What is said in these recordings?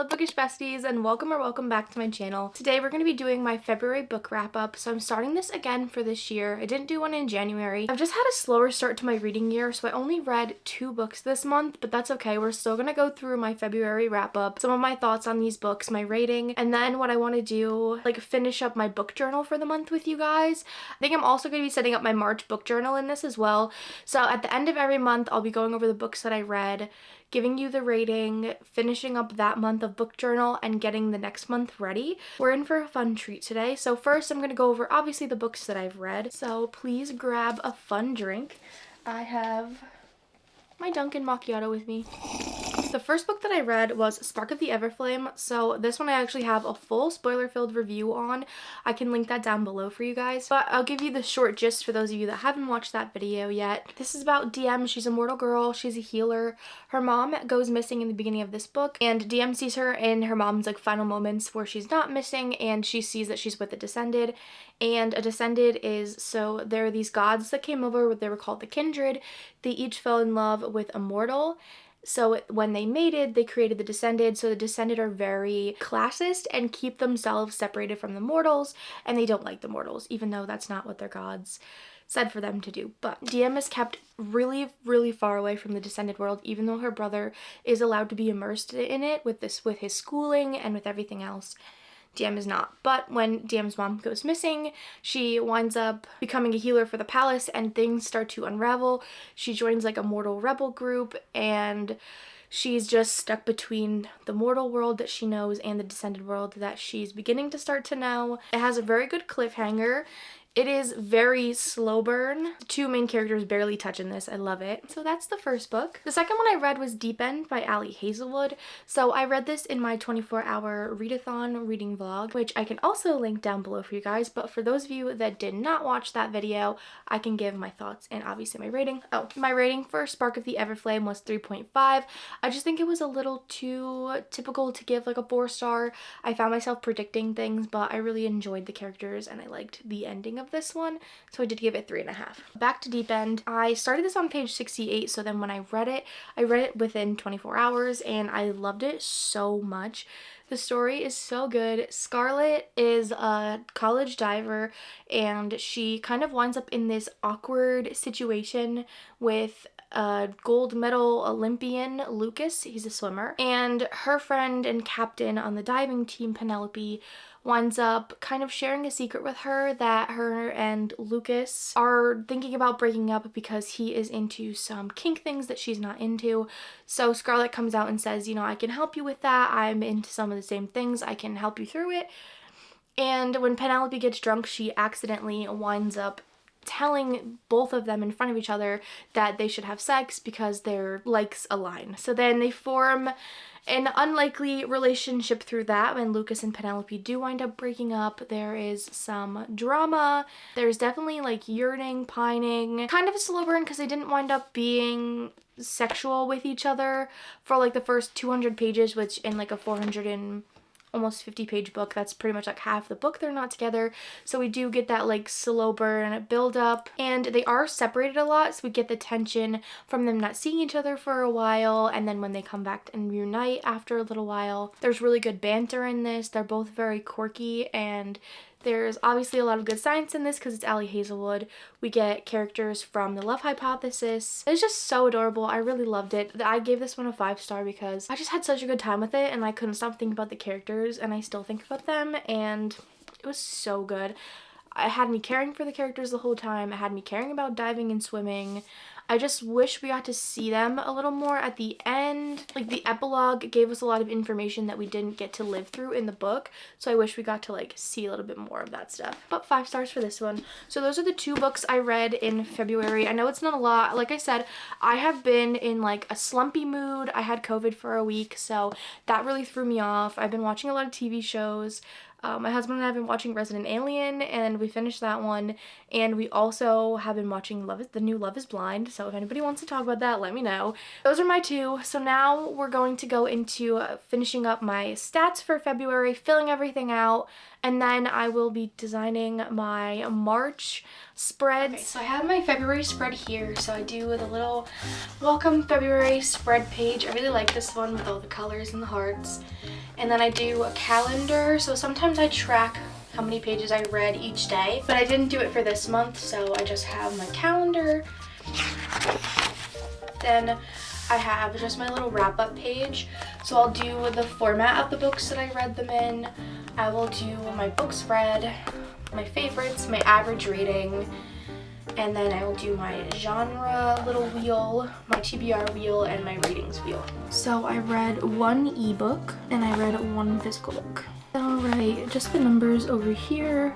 bookish besties, and welcome back to my channel. Today we're going to be doing my February book wrap up. So I'm starting this again for this year. I didn't do one in January. I've just had a slower start to my reading year, so I only read 2 books this month, but that's okay. We're still going to go through my February wrap up, some of my thoughts on these books, my rating, and then what I want to do, like finish up my book journal for the month with you guys. I think I'm also going to be setting up my March book journal in this as well. So at the end of every month, I'll be going over the books that I read, giving you the rating, finishing up that month of book journal, and getting the next month ready. We're in for a fun treat today. So first I'm going to go over obviously the books that I've read. So please grab a fun drink. I have my Dunkin' Macchiato with me. The first book that I read was Spark of the Everflame. So this one I actually have a full spoiler-filled review on. I can link that down below for you guys. But I'll give you the short gist for those of you that haven't watched that video yet. This is about DM. She's a mortal girl. She's a healer. Her mom goes missing in the beginning of this book, and DM sees her in her mom's like final moments where she's not missing, and she sees that she's with a Descended. And a Descended is, so there are these gods that came over, they were called the Kindred. They each fell in love with a mortal. So when they mated, they created the Descended. So the Descended are very classist and keep themselves separated from the mortals, and they don't like the mortals, even though that's not what their gods said for them to do. But DM is kept really, really far away from the Descended world, even though her brother is allowed to be immersed in it with his schooling and with everything else. DM is not. But when DM's mom goes missing, she winds up becoming a healer for the palace, and things start to unravel. She joins like a mortal rebel group, and she's just stuck between the mortal world that she knows and the Descended world that she's beginning to start to know. It has a very good cliffhanger. It is very slow burn. The 2 main characters barely touch in this. I love it. So that's the first book. The second one I read was Deep End by Ali Hazelwood. So I read this in my 24-hour readathon reading vlog, which I can also link down below for you guys. But for those of you that did not watch that video, I can give my thoughts and obviously my rating. Oh, my rating for Spark of the Everflame was 3.5. I just think it was a little too typical to give like a 4-star. I found myself predicting things, but I really enjoyed the characters and I liked the ending of this one, so I did give it 3.5. Back to Deep End. I started this on page 68, so then when I read it within 24 hours, and I loved it so much. The story is so good. Scarlett is a college diver, and she kind of winds up in this awkward situation with a gold medal Olympian, Lucas. He's a swimmer, and her friend and captain on the diving team, Penelope, winds up kind of sharing a secret with her that her and Lucas are thinking about breaking up because he is into some kink things that she's not into. So Scarlett comes out and says, you know, I can help you with that. I'm into some of the same things. I can help you through it. And when Penelope gets drunk, she accidentally winds up telling both of them in front of each other that they should have sex because their likes align. So then they form an unlikely relationship through that. When Lucas and Penelope do wind up breaking up, there is some drama. There's definitely like yearning, pining, kind of a slow burn because they didn't wind up being sexual with each other for like the first 200 pages, which in like a 400 and almost 50-page book, that's pretty much like half the book they're not together. So we do get that like slow burn build up, and they are separated a lot, so we get the tension from them not seeing each other for a while, and then when they come back and reunite after a little while. There's really good banter in this. They're both very quirky, and there's obviously a lot of good science in this because it's Ali Hazelwood. We get characters from The Love Hypothesis. It's just so adorable. I really loved it. I gave this one a 5-star because I just had such a good time with it, and I couldn't stop thinking about the characters, and I still think about them, and it was so good. It had me caring for the characters the whole time. It had me caring about diving and swimming. I just wish we got to see them a little more at the end. Like the epilogue gave us a lot of information that we didn't get to live through in the book. So I wish we got to like see a little bit more of that stuff. But 5 stars for this one. So those are the 2 books I read in February. I know it's not a lot. Like I said, I have been in like a slumpy mood. I had COVID for a week, so that really threw me off. I've been watching a lot of TV shows. My husband and I have been watching Resident Alien, and we finished that one. And we also have been watching the new Love is Blind. So if anybody wants to talk about that, let me know. Those are my two. So now we're going to go into finishing up my stats for February, filling everything out, and then I will be designing my March spreads. Okay, so I have my February spread here. So I do the little welcome February spread page. I really like this one with all the colors and the hearts. And then I do a calendar. So sometimes I track how many pages I read each day, but I didn't do it for this month, so I just have my calendar. Then I have just my little wrap-up page. So I'll do the format of the books that I read them in. I will do my books read, my favorites, my average rating, and then I will do my genre little wheel, my TBR wheel, and my ratings wheel. So I read one ebook and I read one physical book. Then I'll write just the numbers over here,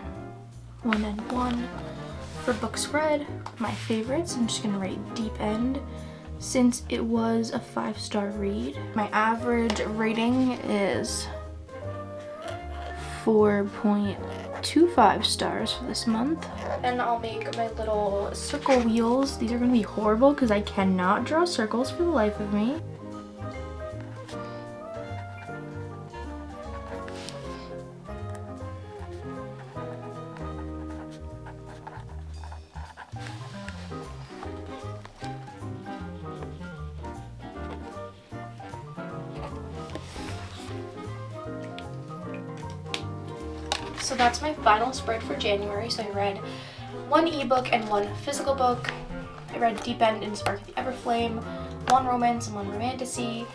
1 and 1. For books read, my favorites, I'm just gonna write deep end since it was a 5-star read. My average rating is 4.25 stars for this month. And I'll make my little circle wheels. These are gonna be horrible because I cannot draw circles for the life of me. So that's my final spread for January. So I read one ebook and one physical book. I read Deep End and Spark of the Everflame, one romance and one romantasy.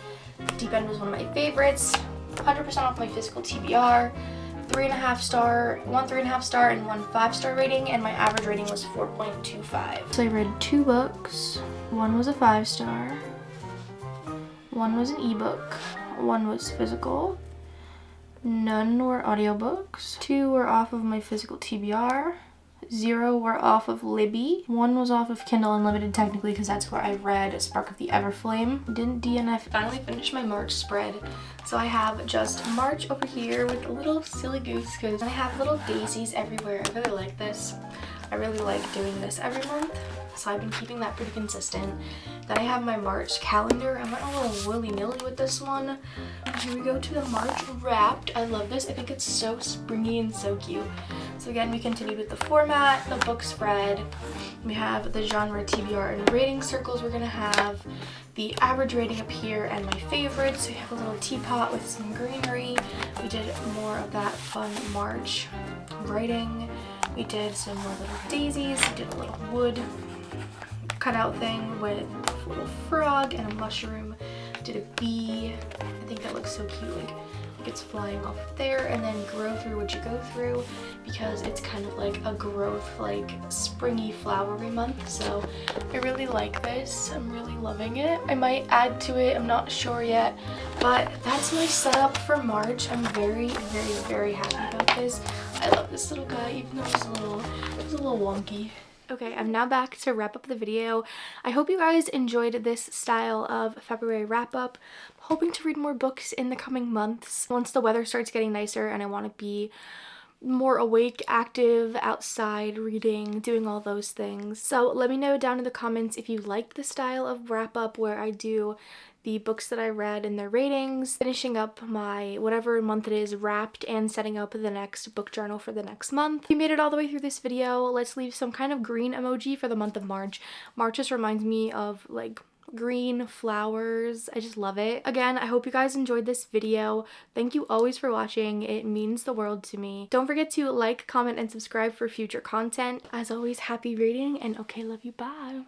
Deep End was one of my favorites. 100% off my physical TBR. 3.5 star, one 3.5 star and one 5-star rating, and my average rating was 4.25. So I read 2 books. One was a 5-star. One was an ebook. One was physical. None were audiobooks. 2 were off of my physical TBR. 0 were off of Libby. 1 was off of Kindle Unlimited technically because that's where I read Spark of the Everflame. Didn't DNF. Finally finished my March spread. So I have just March over here with a little silly goose because I have little daisies everywhere. I really like this. I really like doing this every month. So I've been keeping that pretty consistent. Then I have my March calendar. I went a little willy-nilly with this one. Here we go to the March Wrapped. I love this. I think it's so springy and so cute. So again, we continued with the format, the book spread. We have the genre, TBR, and rating circles we're gonna have. The average rating up here and my favorites. So we have a little teapot with some greenery. We did more of that fun March writing. We did some more little daisies. We did a little wood cutout thing with a little frog and a mushroom. Did a bee. I think that looks so cute, like it's flying off there, and then grow through what you go through because it's kind of like a growth, like springy flowery month. So I really like this. I'm really loving it. I might add to it, I'm not sure yet, but that's my setup for March. I'm very, very, very happy about this. I love this little guy, even though he's a little wonky. Okay, I'm now back to wrap up the video. I hope you guys enjoyed this style of February wrap up. I'm hoping to read more books in the coming months once the weather starts getting nicer and I want to be more awake, active, outside, reading, doing all those things. So let me know down in the comments if you liked the style of wrap up where I do the books that I read and their ratings, finishing up my whatever month it is wrapped, and setting up the next book journal for the next month. If you made it all the way through this video, let's leave some kind of green emoji for the month of March. March just reminds me of like green flowers. I just love it. Again, I hope you guys enjoyed this video. Thank you always for watching. It means the world to me. Don't forget to like, comment, and subscribe for future content. As always, happy reading, and okay, love you, bye.